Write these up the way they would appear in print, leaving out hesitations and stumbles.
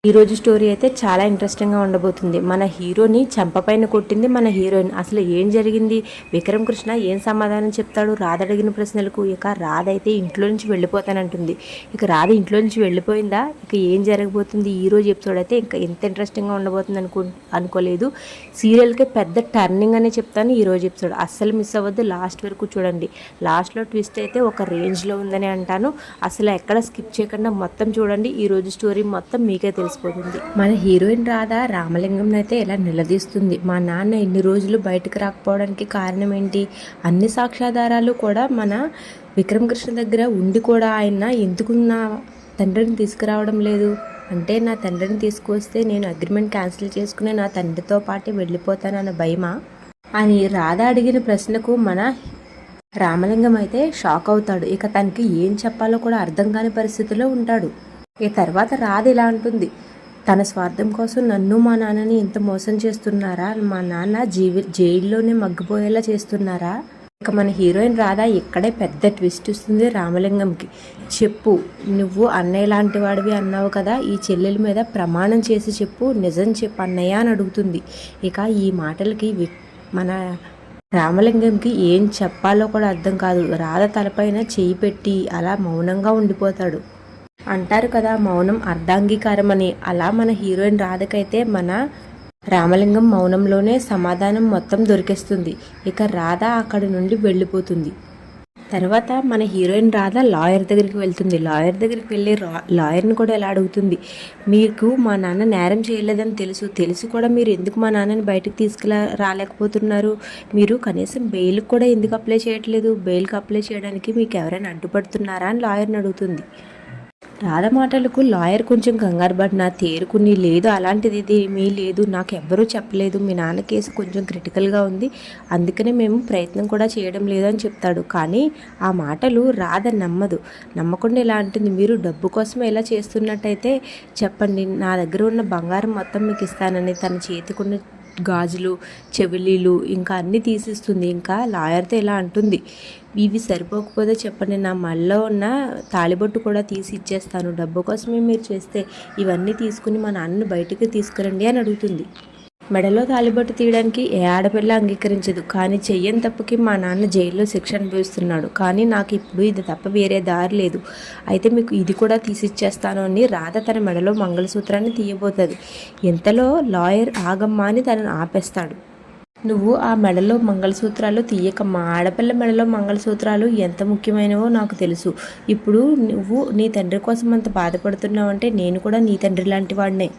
ఈరోజు స్టోరీ అయితే చాలా ఇంట్రెస్టింగ్గా ఉండబోతుంది. మన హీరోని చెంపపైన కొట్టింది మన హీరోయిన్. అసలు ఏం జరిగింది, విక్రమ్ కృష్ణ ఏం సమాధానం చెప్తాడు రాధ అడిగిన ప్రశ్నలకు. ఇక రాధ అయితే ఇంట్లో నుంచి వెళ్ళిపోతానంటుంది. ఇక రాధ ఇంట్లో నుంచి వెళ్ళిపోయిందా, ఇక ఏం జరగబోతుంది ఈరోజు ఎపిసోడ్ అయితే ఇంకా ఎంత ఇంట్రెస్టింగ్గా ఉండబోతుంది అనుకోలేదు. సీరియల్కి పెద్ద టర్నింగ్ అనే చెప్తాను ఈరోజు ఎపిసోడ్. అస్సలు మిస్ అవ్వద్దు, లాస్ట్ వరకు చూడండి. లాస్ట్లో ట్విస్ట్ అయితే ఒక రేంజ్లో ఉందని అంటాను. అసలు ఎక్కడ స్కిప్ చేయకుండా మొత్తం చూడండి. ఈరోజు స్టోరీ మొత్తం మీకే తెలుసు. మన హీరోయిన్ రాధ రామలింగం అయితే ఇలా నిలదీస్తుంది. మా నాన్న ఇన్ని రోజులు బయటకు రాకపోవడానికి కారణం ఏంటి, అన్ని సాక్ష్యాధారాలు కూడా మన విక్రమ్ కృష్ణ దగ్గర ఉండి కూడా ఆయన ఎందుకు నా తండ్రిని తీసుకురావడం లేదు అంటే, నా తండ్రిని తీసుకొస్తే నేను అగ్రిమెంట్ క్యాన్సిల్ చేసుకుని నా తండ్రితో పాటు వెళ్ళిపోతానన్న భయమా అని రాధ అడిగిన ప్రశ్నకు మన రామలింగం అయితే షాక్ అవుతాడు. ఇక తనకి ఏం చెప్పాలో కూడా అర్థం కాని పరిస్థితిలో ఉంటాడు. ఈ తర్వాత రాధ ఇలా అంటుంది, తన స్వార్థం కోసం నన్ను మా నాన్నని ఇంత మోసం చేస్తున్నారా, మా నాన్న జైల్లోనే మగ్గిపోయేలా చేస్తున్నారా. ఇక మన హీరోయిన్ రాధ ఇక్కడే పెద్ద ట్విస్ట్ ఇస్తుంది రామలింగంకి. చెప్పు, నువ్వు అన్నయ్య లాంటి వాడివి అన్నావు కదా, ఈ చెల్లెల మీద ప్రమాణం చేసి చెప్పు, నిజం చెప్పు అన్నయ్య అని అడుగుతుంది. ఇక ఈ మాటలకి మన రామలింగంకి ఏం చెప్పాలో కూడా అర్థం కాదు. రాధ తలపైన చేయి పెట్టి అలా మౌనంగా ఉండిపోతాడు. అంటారు కదా మౌనం అర్ధాంగీకారం అని, అలా మన హీరోయిన్ రాధకైతే మన రామలింగం మౌనంలోనే సమాధానం మొత్తం దొరికేస్తుంది. ఇక రాధ అక్కడి నుండి వెళ్ళిపోతుంది. తర్వాత మన హీరోయిన్ రాధ లాయర్ దగ్గరికి వెళ్తుంది. లాయర్ దగ్గరికి వెళ్ళి లాయర్ని కూడా ఎలా అడుగుతుంది, మీకు మా నాన్న నేరం చేయలేదని తెలుసు కూడా మీరు ఎందుకు మా నాన్నని బయటకు రాలేకపోతున్నారు, మీరు కనీసం బెయిల్కి కూడా ఎందుకు అప్లై చేయట్లేదు, బెయిల్కి అప్లై చేయడానికి మీకు ఎవరైనా అడ్డుపడుతున్నారా అని లాయర్ని అడుగుతుంది. రాధ మాటలకు లాయర్ కొంచెం కంగారు పడినా తేరుకుని, లేదు అలాంటిది ఏమీ లేదు, నాకు ఎవ్వరూ చెప్పలేదు, మీ నాన్న కేసు కొంచెం క్రిటికల్గా ఉంది, అందుకనే మేము ప్రయత్నం కూడా చేయడం లేదు అని చెప్తాడు. కానీ ఆ మాటలు రాధ నమ్మకుండా ఇలా అంటుంది, మీరు డబ్బు కోసం ఎలా చేస్తున్నట్టయితే చెప్పండి, నా దగ్గర ఉన్న బంగారం మొత్తం మీకు ఇస్తానని తన చేతికున్న గాజులు చెవిలీలు ఇంకా అన్నీ తీసిస్తుంది. ఇంకా లాయర్తో ఇలా అంటుంది, ఇవి సరిపోకపోతే చెప్పండి, నా మళ్ళీ ఉన్న తాళిబొట్టు కూడా తీసి ఇచ్చేస్తాను, డబ్బు కోసమే మీరు చేస్తే ఇవన్నీ తీసుకుని మా నాన్నని బయటికి తీసుకురండి అని అడుగుతుంది. మెడలో తాళిబొట్టు తీయడానికి ఏ ఆడపిల్ల అంగీకరించదు, కానీ చెయ్యని తప్పుకి మా నాన్న జైల్లో శిక్ష అనుభవిస్తున్నాడు, కానీ నాకు ఇప్పుడు ఇది తప్ప వేరే దారి లేదు, అయితే మీకు ఇది కూడా తీసిచ్చేస్తాను అని రాధ తన మెడలో మంగళసూత్రాన్ని తీయబోతుంది. ఇంతలో లాయర్ ఆగమ్మా అని తనను ఆపేస్తాడు. నువ్వు ఆ మెడలో మంగళసూత్రాలు తీయకమ్మా, ఆడపిల్ల మెడలో మంగళసూత్రాలు ఎంత ముఖ్యమైనవో నాకు తెలుసు, ఇప్పుడు నువ్వు నీ తండ్రి కోసం అంత బాధపడుతున్నావంటే నేను కూడా నీ తండ్రి లాంటి వాడినే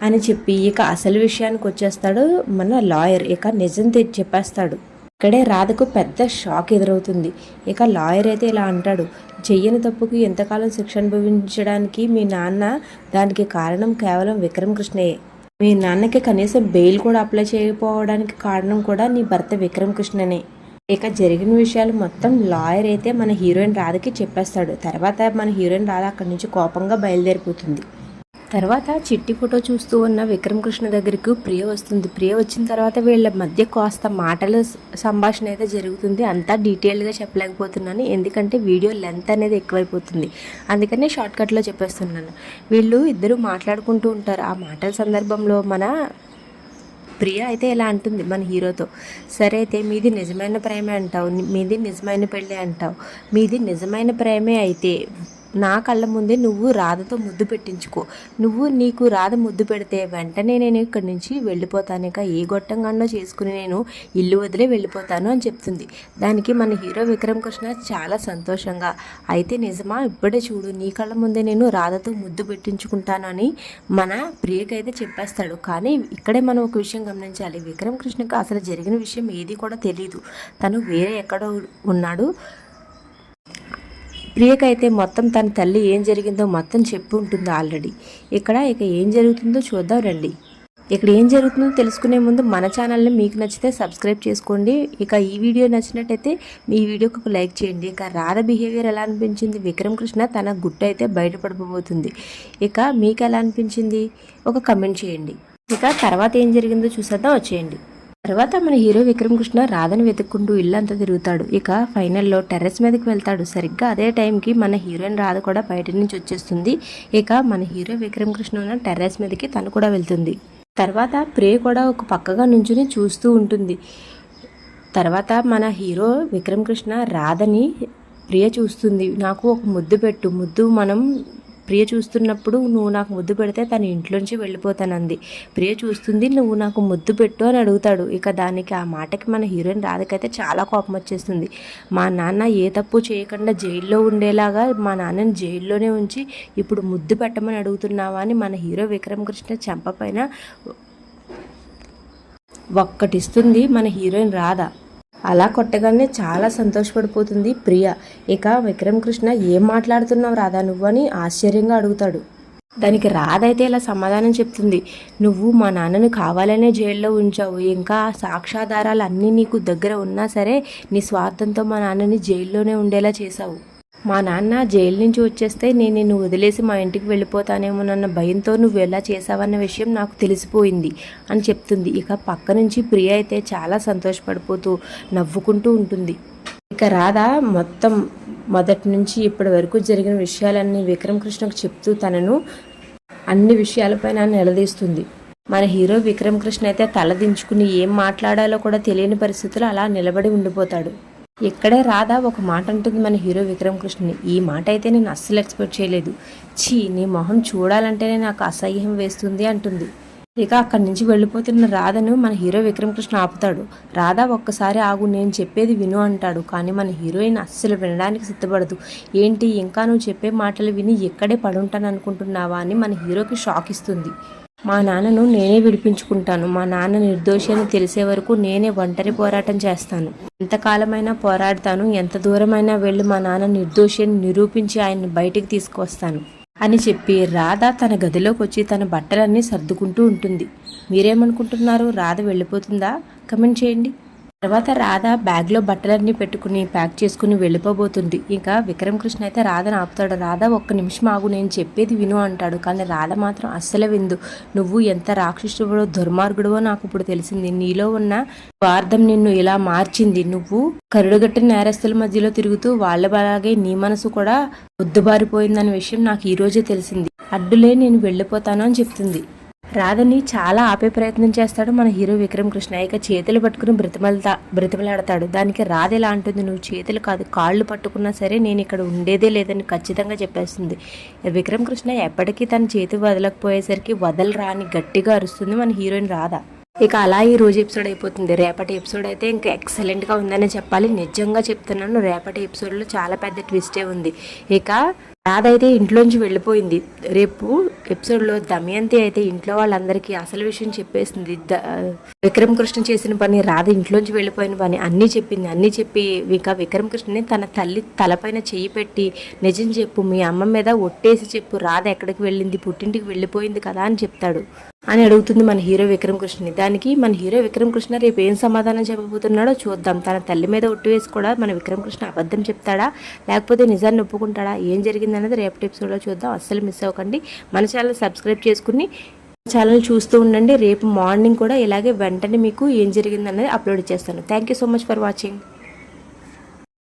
అని చెప్పి ఇక అసలు విషయానికి వచ్చేస్తాడు మన లాయర్. ఇక నిజం చెప్పేస్తాడు. ఇక్కడే రాధకు పెద్ద షాక్ ఎదురవుతుంది. ఇక లాయర్ అయితే ఇలా అంటాడు, చెయ్యని తప్పుకు ఎంతకాలం శిక్ష అనుభవించడానికి మీ నాన్న, దానికి కారణం కేవలం విక్రమ్ కృష్ణయే, మీ నాన్నకి కనీసం బెయిల్ కూడా అప్లై చేయకపోవడానికి కారణం కూడా నీ భర్త విక్రమ్ కృష్ణనే. ఇక జరిగిన విషయాలు మొత్తం లాయర్ అయితే మన హీరోయిన్ రాధకి చెప్పేస్తాడు. తర్వాత మన హీరోయిన్ రాధ అక్కడి నుంచి కోపంగా బయలుదేరిపోతుంది. తర్వాత చిట్టి ఫోటో చూస్తూ ఉన్న విక్రమ్ కృష్ణ దగ్గరికి ప్రియ వస్తుంది. ప్రియ వచ్చిన తర్వాత వీళ్ళ మధ్య కాస్త మాటల సంభాషణ అయితే జరుగుతుంది. అంతా డీటెయిల్గా చెప్పలేకపోతున్నాను, ఎందుకంటే వీడియో లెంత్ అనేది ఎక్కువైపోతుంది, అందుకనే షార్ట్కట్లో చెప్పేస్తున్నాను. వీళ్ళు ఇద్దరు మాట్లాడుకుంటూ ఉంటారు. ఆ మాటల సందర్భంలో మన ప్రియ అయితే ఎలా అంటుంది మన హీరోతో, సరే అయితే మీది నిజమైన ప్రేమే అంటావు, మీది నిజమైన పెళ్ళి అంటావు, మీది నిజమైన ప్రేమే అయితే నా కళ్ళ ముందే నువ్వు రాధతో ముద్దు పెట్టించుకో, నీకు రాధ ముద్దు పెడితే వెంటనే నేను ఇక్కడి నుంచి వెళ్ళిపోతాను, ఇక ఏ గొట్టంగానో చేసుకుని నేను ఇల్లు వదిలే వెళ్ళిపోతాను అని చెప్తుంది. దానికి మన హీరో విక్రమ్ కృష్ణ చాలా సంతోషంగా, అయితే నిజమా, ఇప్పుడే చూడు నీ కళ్ళ ముందే నేను రాధతో ముద్దు పెట్టించుకుంటాను అని మన ప్రియకైతే చెప్పేస్తాడు. కానీ ఇక్కడే మనం ఒక విషయం గమనించాలి, విక్రమ్ కృష్ణకి అసలు జరిగిన విషయం ఏది కూడా తెలియదు, తను వేరే ఎక్కడో ఉన్నాడు. ప్రియకైతే మొత్తం తన తల్లి ఏం జరిగిందో మొత్తం చెప్పి ఉంటుంది ఆల్రెడీ. ఇక ఏం జరుగుతుందో చూద్దాం రండి. ఇక్కడ ఏం జరుగుతుందో తెలుసుకునే ముందు మన ఛానల్ని మీకు నచ్చితే సబ్స్క్రైబ్ చేసుకోండి. ఇక ఈ వీడియో నచ్చినట్టయితే ఈ వీడియోకి ఒక లైక్ చేయండి. ఇక రాధ బిహేవియర్ ఎలా అనిపించింది, విక్రమ్ కృష్ణ తన గుట్టు అయితే బయటపడిపోతుంది, ఇక మీకు ఎలా అనిపించింది ఒక కమెంట్ చేయండి. ఇక తర్వాత ఏం జరిగిందో చూసేద్దాం, వచ్చేయండి. తర్వాత మన హీరో విక్రమ్ కృష్ణ రాధని వెతుక్కుంటూ ఇల్లంతా తిరుగుతాడు. ఇక ఫైనల్లో టెర్రస్ మీదకి వెళ్తాడు. సరిగ్గా అదే టైంకి మన హీరోయిన్ రాధ కూడా బయట నుంచి వచ్చేస్తుంది. ఇక మన హీరో విక్రమ్ కృష్ణ ఉన్న టెర్రస్ మీదకి తను కూడా వెళ్తుంది. తర్వాత ప్రియ కూడా ఒక పక్కగా నుంచుని చూస్తూ ఉంటుంది. తర్వాత మన హీరో విక్రమ్ కృష్ణ రాధని ప్రియ చూస్తుంది. నాకు ఒక ముద్దు పెట్టు, ముద్దు మనం ప్రియ చూస్తున్నప్పుడు నువ్వు నాకు ముద్దు పెడితే తన ఇంట్లోంచి వెళ్ళిపోతానంది. ప్రియ చూస్తుంది, నువ్వు నాకు ముద్దు పెట్టు అని అడుగుతాడు. ఇక దానికి ఆ మాటకి మన హీరోయిన్ రాధకైతే చాలా కోపం వచ్చేస్తుంది. మా నాన్న ఏ తప్పు చేయకుండా జైల్లో ఉండేలాగా మా నాన్నని జైల్లోనే ఉంచి ఇప్పుడు ముద్దు పెట్టమని అడుగుతున్నావా అని మన హీరో విక్రమ్ కృష్ణ చెంప పైన ఒక్కటిస్తుంది మన హీరోయిన్ రాధ. అలా కొట్టగానే చాలా సంతోషపడిపోతుంది ప్రియ. ఇక విక్రమ్ కృష్ణ ఏం మాట్లాడుతున్నావు రాధా నువ్వు అని ఆశ్చర్యంగా అడుగుతాడు. దానికి రాధ అయితే ఇలా సమాధానం చెప్తుంది, నువ్వు మా నాన్నను కావాలనే జైల్లో ఉంచావు, ఇంకా సాక్ష్యాధారాలు అన్నీ నీకు దగ్గర ఉన్నా సరే నీ స్వార్థంతో మా నాన్నని జైల్లోనే ఉండేలా చేశావు. మా నాన్న జైలు నుంచి వచ్చేస్తే నేను నిన్ను వదిలేసి మా ఇంటికి వెళ్ళిపోతానేమోనన్న భయంతో నువ్వు ఎలా చేసావన్న విషయం నాకు తెలిసిపోయింది అని చెప్తుంది. ఇక పక్క నుంచి ప్రియ అయితే చాలా సంతోషపడిపోతూ నవ్వుకుంటూ ఉంటుంది. ఇక రాధ మొదటి నుంచి ఇప్పటి వరకు జరిగిన విషయాలన్నీ విక్రమ్ కృష్ణకు చెప్తూ తనను అన్ని విషయాలపైన నిలదీస్తుంది. మన హీరో విక్రమ్ కృష్ణ అయితే తలదించుకుని ఏం మాట్లాడాలో కూడా తెలియని పరిస్థితుల్లో అలా నిలబడి ఉండిపోతాడు. ఇక్కడే రాధ ఒక మాట అంటుంది మన హీరో విక్రమ్ కృష్ణని. ఈ మాట అయితే నేను అస్సలు ఎక్స్పెక్ట్ చేయలేదు. ఛీ, నీ మొహం చూడాలంటేనే నాకు అసహ్యం వేస్తుంది అంటుంది. ఇక అక్కడి నుంచి వెళ్ళిపోతున్న రాధను మన హీరో విక్రమ్ కృష్ణ ఆపుతాడు. రాధ ఒక్కసారి ఆగు, నేను చెప్పేది విను అంటాడు. కానీ మన హీరోయిన్ అస్సలు వినడానికి సిద్ధపడదు. ఏంటి ఇంకా నువ్వు చెప్పే మాటలు విని ఎక్కడే పడుంటాను అనుకుంటున్నావా అని మన హీరోకి షాక్ ఇస్తుంది. మా నాన్నను నేనే విడిపించుకుంటాను, మా నాన్న నిర్దోషి అని తెలిసే వరకు నేనే ఒంటరి పోరాటం చేస్తాను, ఎంతకాలమైనా పోరాడతాను, ఎంత దూరమైనా వెళ్ళి మా నాన్న నిర్దోషి అని నిరూపించి ఆయన్ని బయటికి తీసుకువస్తాను అని చెప్పి రాధ తన గదిలోకి వచ్చి తన బట్టలన్నీ సర్దుకుంటూ ఉంటుంది. మీరేమనుకుంటున్నారు? రాధ వెళ్ళిపోతుందా? కమెంట్ చేయండి. తర్వాత రాధ బ్యాగ్లో బట్టలన్నీ పెట్టుకుని ప్యాక్ చేసుకుని వెళ్ళిపోబోతుంది. ఇంకా విక్రమ్ కృష్ణ అయితే రాధను ఆపుతాడు. రాధ ఒక్క నిమిషం ఆగు, నేను చెప్పేది విను అంటాడు. కానీ రాధ మాత్రం అస్సలే విందు. నువ్వు ఎంత రాక్షసుడో దుర్మార్గుడవో నాకు ఇప్పుడు తెలిసింది. నీలో ఉన్న స్వార్థం నిన్ను ఇలా మార్చింది. నువ్వు కరుడుగట్టిన నేరస్తుల మధ్యలో తిరుగుతూ వాళ్ళలాగే నీ మనసు కూడా ఉద్దుబారిపోయిందనే విషయం నాకు ఈ రోజే తెలిసింది. అడ్డులే, నేను వెళ్ళిపోతాను అని చెప్తుంది. రాధని చాలా ఆపే ప్రయత్నం చేస్తాడు మన హీరో విక్రమ్ కృష్ణ. ఇక చేతులు పట్టుకుని బ్రతిమలాడతాడు. దానికి రాధ ఎలా అంటుంది, నువ్వు చేతులు కాదు కాళ్ళు పట్టుకున్నా సరే నేను ఇక్కడ ఉండేదే లేదని ఖచ్చితంగా చెప్పేస్తుంది. విక్రమ్ కృష్ణ ఎప్పటికీ తన చేతి వదలకపోయేసరికి వదలరా అని గట్టిగా అరుస్తుంది మన హీరోయిన్ రాధ. ఇక అలా ఈ రోజు ఎపిసోడ్ అయిపోతుంది. రేపటి ఎపిసోడ్ అయితే ఇంకా ఎక్సలెంట్గా ఉందని చెప్పాలి. నిజంగా చెప్తున్నాను, రేపటి ఎపిసోడ్లో చాలా పెద్ద ట్విస్టే ఉంది. ఇక రాధ అయితే ఇంట్లోంచి వెళ్ళిపోయింది. రేపు ఎపిసోడ్లో దమయంతి అయితే ఇంట్లో వాళ్ళందరికీ అసలు విషయం చెప్పేసింది. విక్రమ్ కృష్ణ చేసిన పని, రాధ ఇంట్లోంచి వెళ్ళిపోయిన పని అన్నీ చెప్పింది. అన్నీ చెప్పి ఇక విక్రమ్ కృష్ణని తన తల్లి తలపైన చెయ్యి పెట్టి నిజం చెప్పు, మీ అమ్మ మీద ఒట్టేసి చెప్పు, రాధ ఎక్కడికి వెళ్ళింది, పుట్టింటికి వెళ్ళిపోయింది కదా అని చెప్తాడు అని అడుగుతుంది మన హీరో విక్రమ్ కృష్ణని. దానికి మన హీరో విక్రమ్ కృష్ణ రేపు ఏం సమాధానం చెప్పబోతున్నాడో చూద్దాం. తన తల్లి మీద ఒట్టు వేసి కూడా మన విక్రమ్ కృష్ణ అబద్ధం చెప్తాడా, లేకపోతే నిజాన్ని ఒప్పుకుంటాడా, ఏం జరిగింది అనేది రేపటి ఎపిసోడ్లో చూద్దాం. అస్సలు మిస్ అవ్వకండి. మన ఛానల్ సబ్స్క్రైబ్ చేసుకుని ఛానల్ చూస్తూ ఉండండి. రేపు మార్నింగ్ కూడా ఇలాగే వెంటనే మీకు ఏం జరిగిందనేది అప్లోడ్ చేస్తాను. Thank you so much for watching.